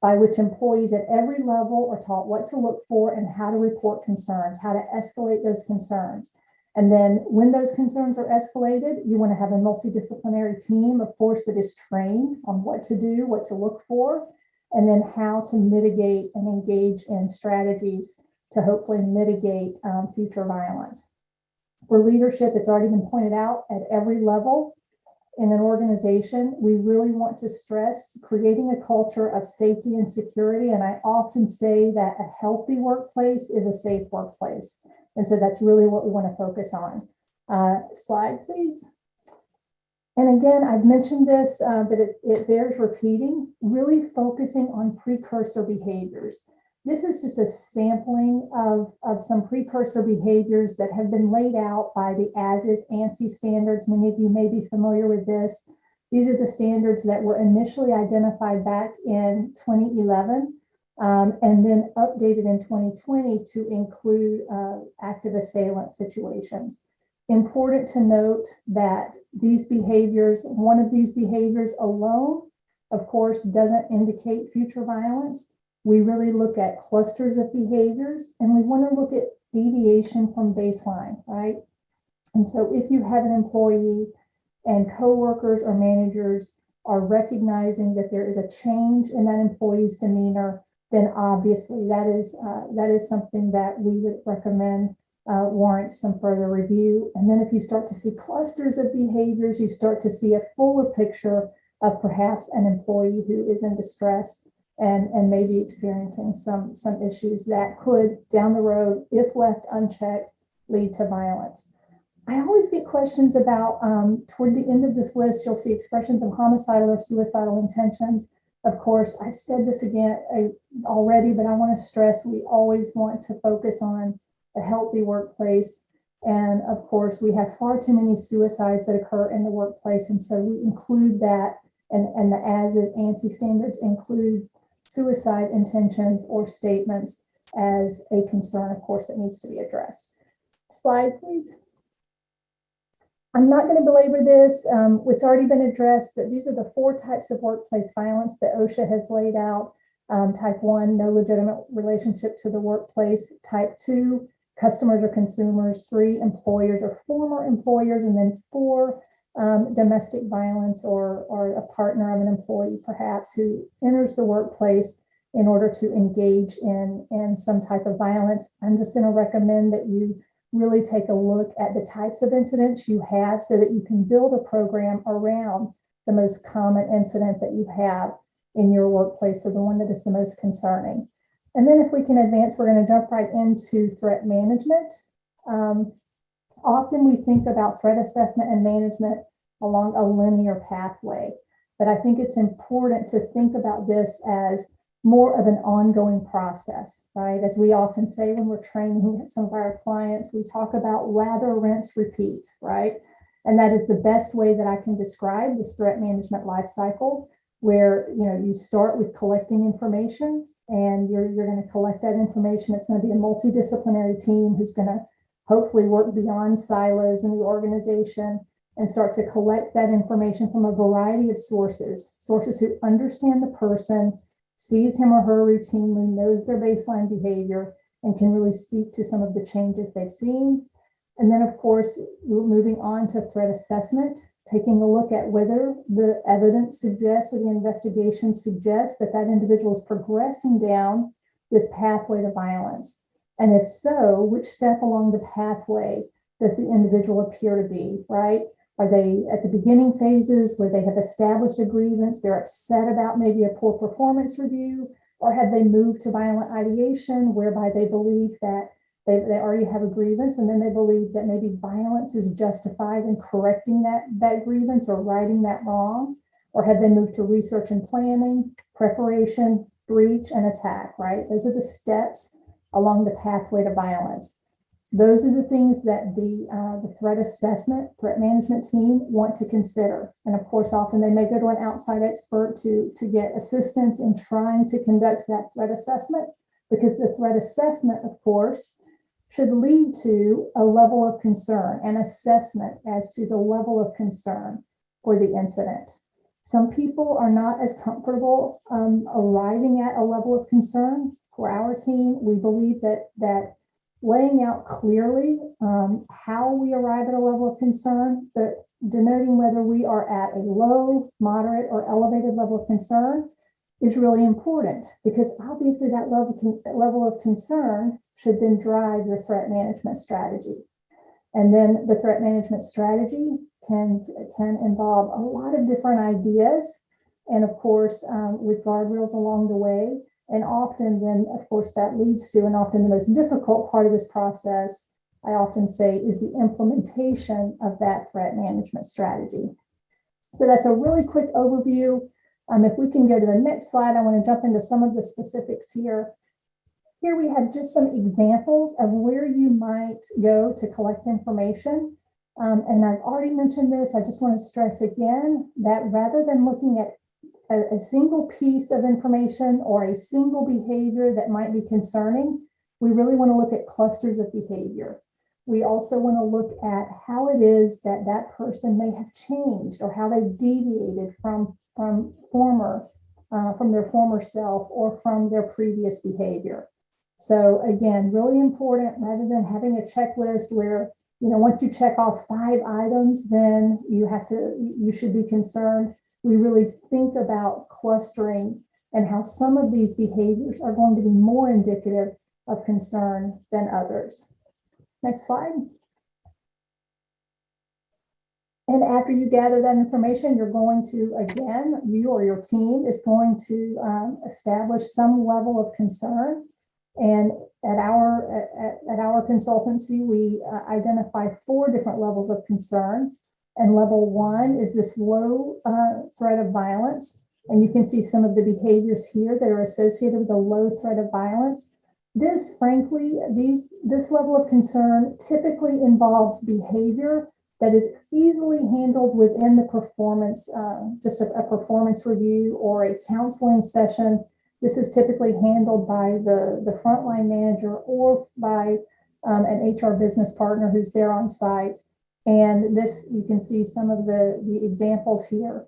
by which employees at every level are taught what to look for and how to report concerns, how to escalate those concerns. And then when those concerns are escalated, you want to have a multidisciplinary team, of course, that is trained on what to do, what to look for, and then how to mitigate and engage in strategies to hopefully mitigate future violence. For leadership, it's already been pointed out at every level in an organization, we really want to stress creating a culture of safety and security. And I often say that a healthy workplace is a safe workplace. And so that's really what we want to focus on. Slide, please. And again, I've mentioned this, but it bears repeating, really focusing on precursor behaviors. This is just a sampling of some precursor behaviors that have been laid out by the as-is ANSI standards. Many of you may be familiar with this. These are the standards that were initially identified back in 2011 and then updated in 2020 to include active assailant situations. Important to note that these behaviors, one of these behaviors alone, of course, doesn't indicate future violence. We really look at clusters of behaviors, and we want to look at deviation from baseline, right? And so if you have an employee and coworkers or managers are recognizing that there is a change in that employee's demeanor, then obviously that is something that we would recommend warrants some further review. And then if you start to see clusters of behaviors, you start to see a fuller picture of perhaps an employee who is in distress and maybe experiencing some issues that could, down the road, if left unchecked, lead to violence. I always get questions about, toward the end of this list, you'll see expressions of homicidal or suicidal intentions. Of course, I've said this again already, but I want to stress we always want to focus on a healthy workplace. And of course, we have far too many suicides that occur in the workplace. And so we include that, and the as-is ANSI standards include suicide intentions or statements as a concern, of course, that needs to be addressed. Slide, please. I'm not going to belabor this. It's already been addressed, but these are the 4 types of workplace violence that OSHA has laid out. Type 1, no legitimate relationship to the workplace. Type 2, customers or consumers. 3, employers or former employers. And then 4, domestic violence or a partner of an employee perhaps who enters the workplace in order to engage in some type of violence. I'm just going to recommend that you really take a look at the types of incidents you have so that you can build a program around the most common incident that you have in your workplace or the one that is the most concerning. And then if we can advance, we're going to jump right into threat management. Often we think about threat assessment and management along a linear pathway, but I think it's important to think about this as more of an ongoing process, right? As we often say when we're training some of our clients, we talk about lather, rinse, repeat, right? And that is the best way that I can describe this threat management life cycle, where you start with collecting information, and you're going to collect that information. It's going to be a multidisciplinary team who's going to hopefully work beyond silos in the organization and start to collect that information from a variety of sources who understand the person, sees him or her routinely, knows their baseline behavior, and can really speak to some of the changes they've seen. And then, of course, moving on to threat assessment, taking a look at whether the evidence suggests or the investigation suggests that that individual is progressing down this pathway to violence. And if so, which step along the pathway does the individual appear to be, right? Are they at the beginning phases where they have established a grievance, they're upset about maybe a poor performance review, or have they moved to violent ideation whereby they believe that they already have a grievance and then they believe that maybe violence is justified in correcting that grievance or righting that wrong? Or have they moved to research and planning, preparation, breach, and attack, right? Those are the steps along the pathway to violence. Those are the things that the threat assessment, threat management team want to consider. And of course, often they may go to an outside expert to get assistance in trying to conduct that threat assessment, because the threat assessment, of course, should lead to a level of concern, an assessment as to the level of concern for the incident. Some people are not as comfortable arriving at a level of concern. For our team, we believe that laying out clearly how we arrive at a level of concern, but denoting whether we are at a low, moderate, or elevated level of concern is really important, because obviously that level of concern should then drive your threat management strategy. And then the threat management strategy can involve a lot of different ideas, and of course, with guardrails along the way. And often then, of course, that leads to, and often the most difficult part of this process, I often say, is the implementation of that threat management strategy. So that's a really quick overview. If we can go to the next slide, I want to jump into some of the specifics here. Here we have just some examples of where you might go to collect information. And I've already mentioned this. I just want to stress again that rather than looking at a single piece of information or a single behavior that might be concerning, we really want to look at clusters of behavior. We also want to look at how it is that that person may have changed, or how they've deviated from their former self or from their previous behavior. So again, really important, rather than having a checklist where, once you check off 5 items, then you should be concerned. We really think about clustering and how some of these behaviors are going to be more indicative of concern than others. Next slide. And after you gather that information, you're going to, again, you or your team is going to establish some level of concern. And at our consultancy, we identify 4 different levels of concern. And level 1 is this low threat of violence. And you can see some of the behaviors here that are associated with a low threat of violence. This, frankly, this level of concern typically involves behavior that is easily handled within the performance, just a performance review or a counseling session. This is typically handled by the frontline manager or by an HR business partner who's there on site. And this, you can see some of the examples here.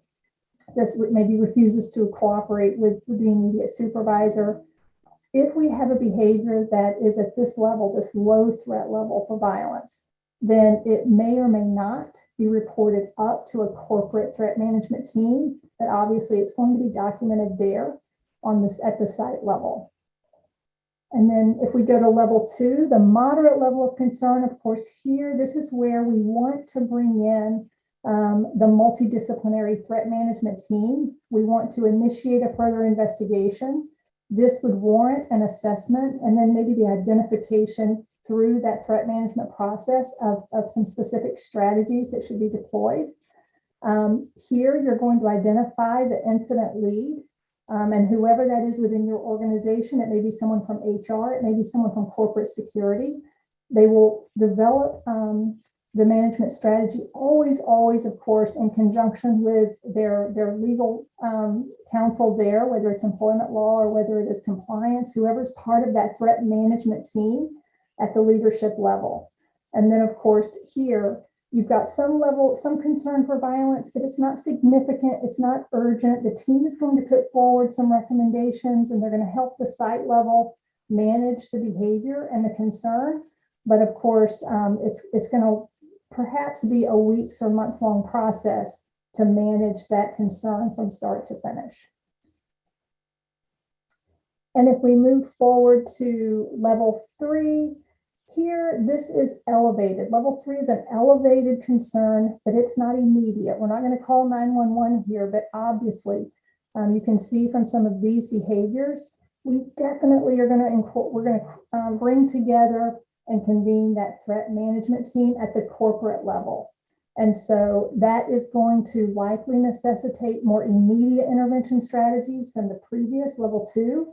This maybe refuses to cooperate with the immediate supervisor. If we have a behavior that is at this level, this low threat level for violence, then it may or may not be reported up to a corporate threat management team, but obviously it's going to be documented there at the site level. And then if we go to level 2, the moderate level of concern, of course, here, this is where we want to bring in the multidisciplinary threat management team. We want to initiate a further investigation. This would warrant an assessment and then maybe the identification through that threat management process of some specific strategies that should be deployed. Here, you're going to identify the incident lead. And whoever that is within your organization, it may be someone from HR, it may be someone from corporate security. They will develop the management strategy, always, of course, in conjunction with their legal counsel there, whether it's employment law or whether it is compliance, whoever's part of that threat management team at the leadership level. And then, of course, here, you've got some concern for violence, but it's not significant. It's not urgent. The team is going to put forward some recommendations, and they're going to help the site level manage the behavior and the concern. But of course, it's going to perhaps be a weeks or months long process to manage that concern from start to finish. And if we move forward to level 3, here, this is elevated. Level 3 is an elevated concern, but it's not immediate. We're not going to call 911 here, but obviously, you can see from some of these behaviors, we definitely are going to bring together and convene that threat management team at the corporate level. And so that is going to likely necessitate more immediate intervention strategies than the previous level 2.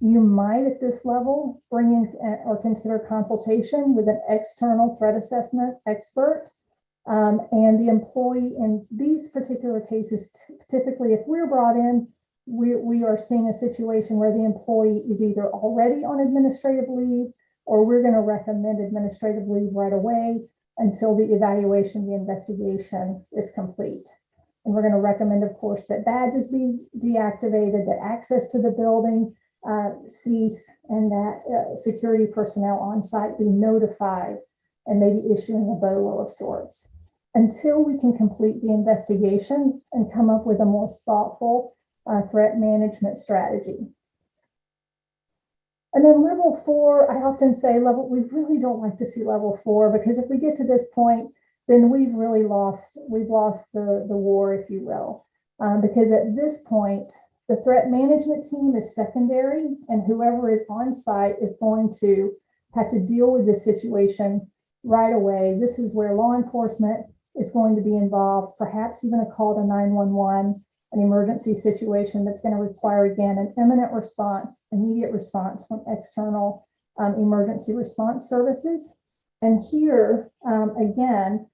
You might at this level bring in or consider consultation with an external threat assessment expert. And the employee in these particular cases, typically if we're brought in, we are seeing a situation where the employee is either already on administrative leave, or we're going to recommend administrative leave right away until the evaluation, the investigation is complete. And we're going to recommend, of course, that badges be deactivated, that access to the building cease, and that security personnel on site be notified and maybe issuing a BOLO of sorts until we can complete the investigation and come up with a more thoughtful threat management strategy. And then level 4, I often say we really don't like to see level 4, because if we get to this point, then we've lost the war, if you will, because at this point, the threat management team is secondary, and whoever is on site is going to have to deal with this situation right away. This is where law enforcement is going to be involved, perhaps even a call to 911, an emergency situation that's going to require, again, an imminent response, immediate response from external emergency response services. And here, again,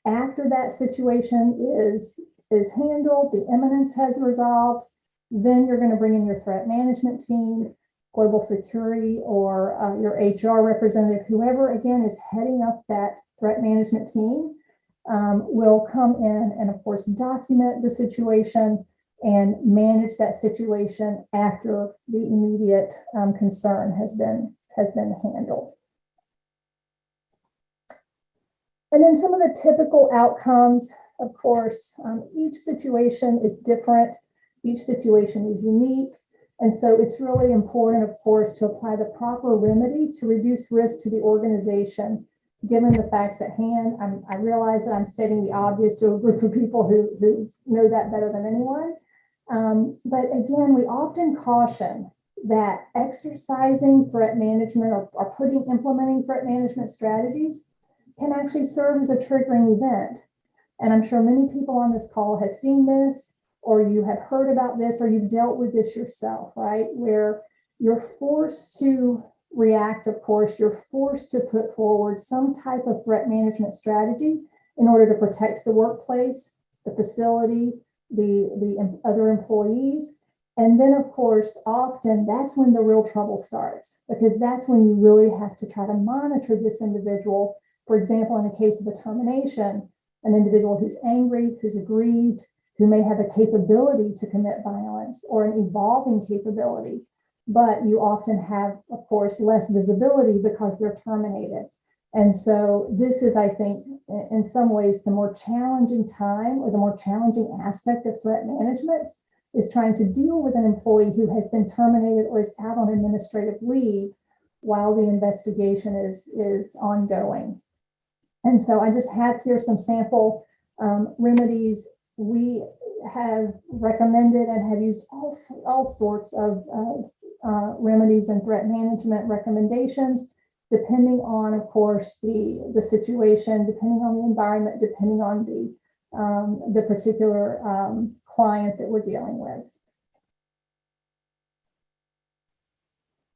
after that situation is handled, the imminence has resolved, then you're going to bring in your threat management team, global security, or your HR representative, whoever, again, is heading up that threat management team, will come in and, of course, document the situation and manage that situation after the immediate concern has been handled. And then some of the typical outcomes, of course, each situation is different. Each situation is unique. And so it's really important, of course, to apply the proper remedy to reduce risk to the organization, given the facts at hand. I realize that I'm stating the obvious to a group of people who know that better than anyone. But again, we often caution that exercising threat management or implementing threat management strategies can actually serve as a triggering event. And I'm sure many people on this call have seen this, or you have heard about this, or you've dealt with this yourself, right? Where you're forced to react, of course, you're forced to put forward some type of threat management strategy in order to protect the workplace, the facility, the other employees. And then, of course, often that's when the real trouble starts, because that's when you really have to try to monitor this individual. For example, in the case of a termination, an individual who's angry, who's aggrieved, who may have a capability to commit violence or an evolving capability, but you often have, of course, less visibility because they're terminated. And so this is, I think, in some ways, the more challenging time, or the more challenging aspect of threat management, is trying to deal with an employee who has been terminated or is out on administrative leave while the investigation is ongoing. And so I just have here some sample remedies. We have recommended and have used all sorts of remedies and threat management recommendations, depending on, of course, the situation, depending on the environment, depending on the particular client that we're dealing with.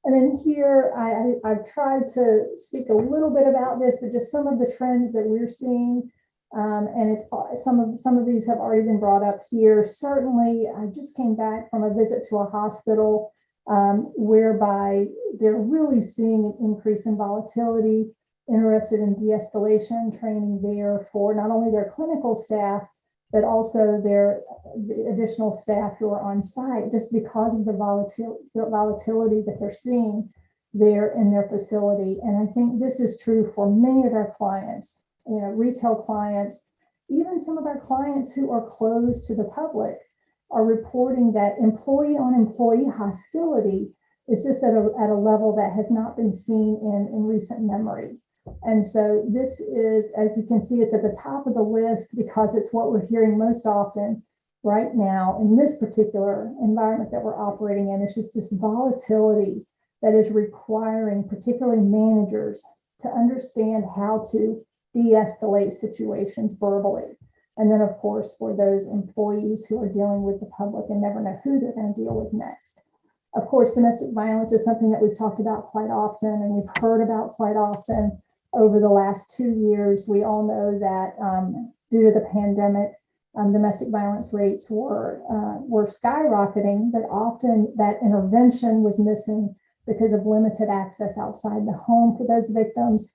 And then here, I've tried to speak a little bit about this, but just some of the trends that we're seeing, and it's some of these have already been brought up here. Certainly, I just came back from a visit to a hospital whereby they're really seeing an increase in volatility, interested in de-escalation training there for not only their clinical staff, but also the additional staff who are on site, just because of the volatility that they're seeing there in their facility. And I think this is true for many of our clients, retail clients, even some of our clients who are closed to the public are reporting that employee-on-employee hostility is just at a level that has not been seen in recent memory. And so this is, as you can see, it's at the top of the list because it's what we're hearing most often right now in this particular environment that we're operating in. It's just this volatility that is requiring particularly managers to understand how to de-escalate situations verbally. And then, of course, for those employees who are dealing with the public and never know who they're going to deal with next. Of course, domestic violence is something that we've talked about quite often and we've heard about quite often over the last 2 years. We all know that due to the pandemic, domestic violence rates were skyrocketing, but often that intervention was missing because of limited access outside the home for those victims.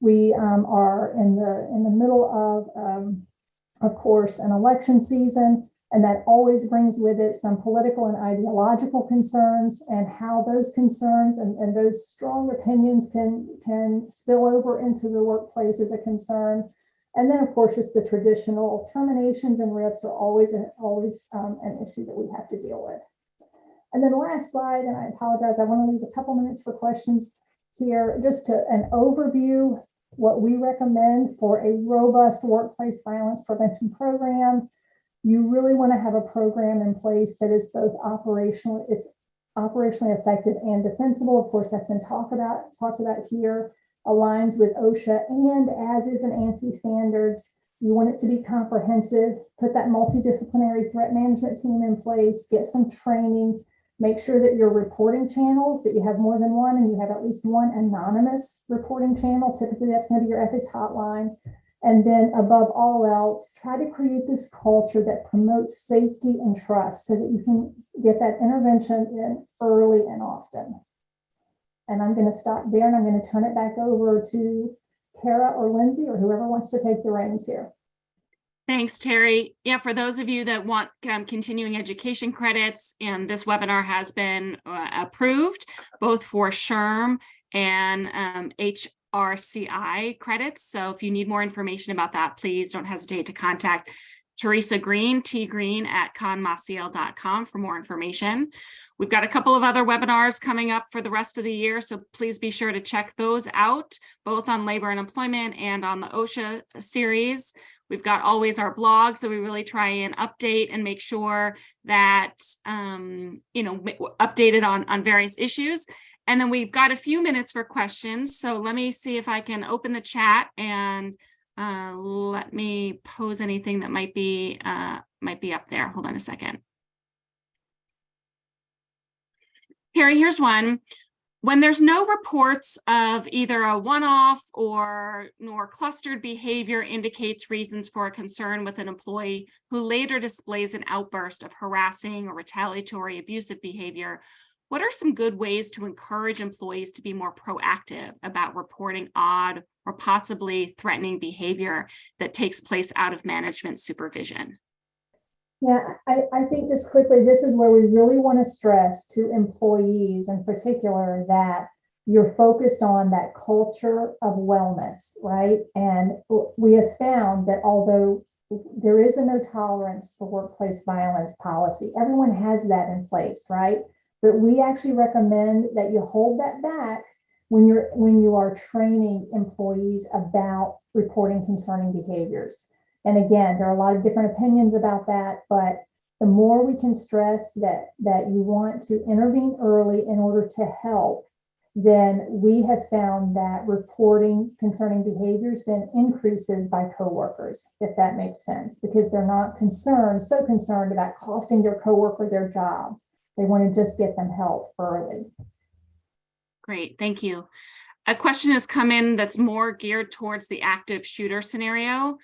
We are in the middle of of course, an election season, and that always brings with it some political and ideological concerns, and how those concerns and those strong opinions can spill over into the workplace is a concern. And then, of course, just the traditional terminations and RIFs are always an issue that we have to deal with. And then the last slide, and I apologize, I want to leave a couple minutes for questions here, just to an overview, what we recommend for a robust workplace violence prevention program. You really want to have a program in place that is both operationally effective and defensible. Of course, that's been talked about here, aligns with OSHA and as is an ANSI standards. You want it to be comprehensive, put that multidisciplinary threat management team in place, get some training, make sure that your reporting channels, that you have more than one and you have at least one anonymous reporting channel. Typically, that's going to be your ethics hotline. And then above all else, try to create this culture that promotes safety and trust so that you can get that intervention in early and often. And I'm going to stop there, and I'm going to turn it back over to Kara or Lindsay or whoever wants to take the reins here. Thanks, Terry. Yeah, for those of you that want continuing education credits, and this webinar has been approved both for SHRM and HRCI credits. So if you need more information about that, please don't hesitate to contact Teresa Green, tgreen@conmaciel.com for more information. We've got a couple of other webinars coming up for the rest of the year, so please be sure to check those out, both on labor and employment and on the OSHA series. We've got always our blog, so we really try and update and make sure that, updated on various issues. And then we've got a few minutes for questions. So let me see if I can open the chat and let me pose anything that might be up there. Hold on a second. Harry, here's one. When there's no reports of either a one-off nor clustered behavior indicates reasons for a concern with an employee who later displays an outburst of harassing or retaliatory abusive behavior, what are some good ways to encourage employees to be more proactive about reporting odd or possibly threatening behavior that takes place out of management supervision? Yeah, I think just quickly, this is where we really want to stress to employees in particular that you're focused on that culture of wellness, right? And we have found that although there is a no tolerance for workplace violence policy, everyone has that in place, right? But we actually recommend that you hold that back when you are training employees about reporting concerning behaviors. And again, there are a lot of different opinions about that, but the more we can stress that you want to intervene early in order to help, then we have found that reporting concerning behaviors then increases by coworkers, if that makes sense, because they're not so concerned about costing their coworker their job. They want to just get them help early. Great, thank you. A question has come in that's more geared towards the active shooter scenario.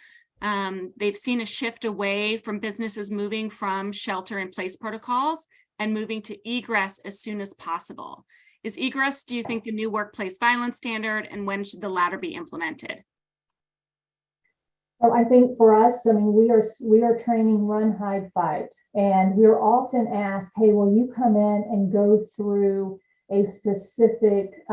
They've seen a shift away from businesses moving from shelter in place protocols and moving to egress as soon as possible. Is egress, do you think, the new workplace violence standard, and when should the latter be implemented? So I think for us, we are training run, hide, fight, and we're often asked, hey, will you come in and go through a specific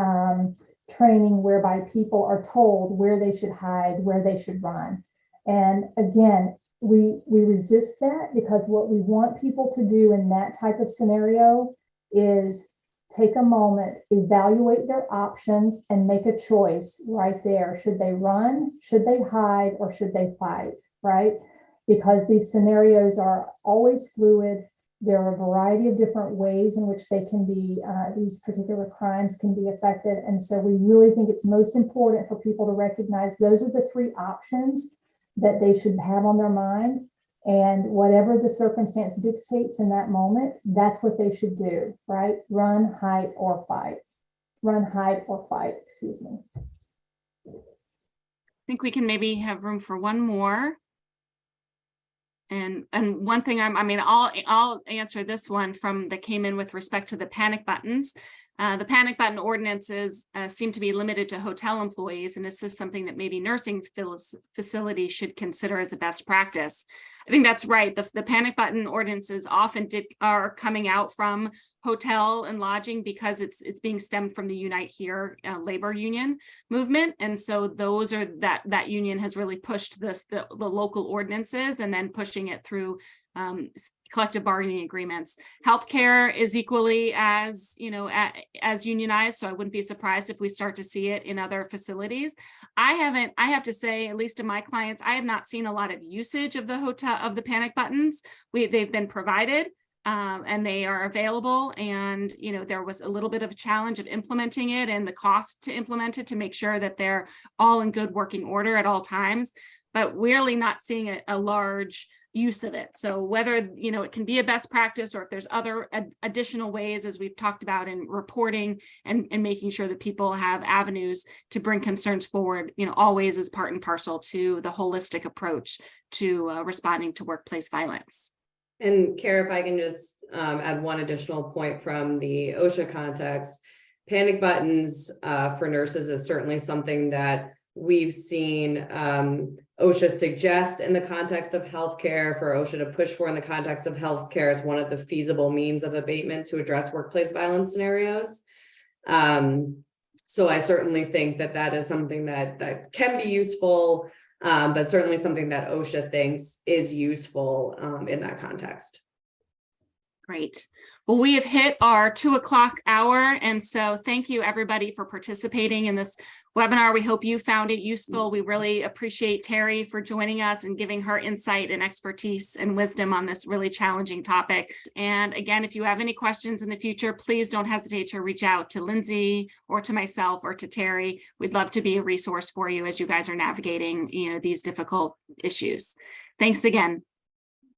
training whereby people are told where they should hide, where they should run? And again, we resist that, because what we want people to do in that type of scenario is take a moment, evaluate their options, and make a choice right there. Should they run, should they hide, or should they fight, right? Because these scenarios are always fluid. There are a variety of different ways in which they can be, these particular crimes can be affected. And so we really think it's most important for people to recognize those are the three options that they should have on their mind, and whatever the circumstance dictates in that moment, that's what they should do, right? Run, hide, or fight. Run, hide, or fight, excuse me. I think we can maybe have room for one more. And one thing I'll answer this one that came in with respect to the panic buttons. The panic button ordinances seem to be limited to hotel employees, and this is something that maybe nursing facilities should consider as a best practice. I think that's right. The panic button ordinances often are coming out from hotel and lodging because it's being stemmed from the Unite Here labor union movement, and so those are that union has really pushed the local ordinances and then pushing it through collective bargaining agreements. Healthcare is equally as as unionized, so I wouldn't be surprised if we start to see it in other facilities. I have to say, at least in my clients, I have not seen a lot of usage of the panic buttons. They've been provided and they are available, and there was a little bit of a challenge of implementing it and the cost to implement it to make sure that they're all in good working order at all times, but we're really not seeing a large use of it. So whether it can be a best practice, or if there's other additional ways, as we've talked about, in reporting and making sure that people have avenues to bring concerns forward, always is part and parcel to the holistic approach to responding to workplace violence. And Kara, if I can just add one additional point from the OSHA context, panic buttons for nurses is certainly something that we've seen OSHA suggest in the context of healthcare, for OSHA to push for in the context of healthcare as one of the feasible means of abatement to address workplace violence scenarios. So I certainly think that is something that can be useful, but certainly something that OSHA thinks is useful in that context. Great. Well, we have hit our 2 o'clock hour. And so thank you everybody for participating in this webinar. We hope you found it useful. We really appreciate Terry for joining us and giving her insight and expertise and wisdom on this really challenging topic. And again, if you have any questions in the future, please don't hesitate to reach out to Lindsay or to myself or to Terry. We'd love to be a resource for you as you guys are navigating, these difficult issues. Thanks again.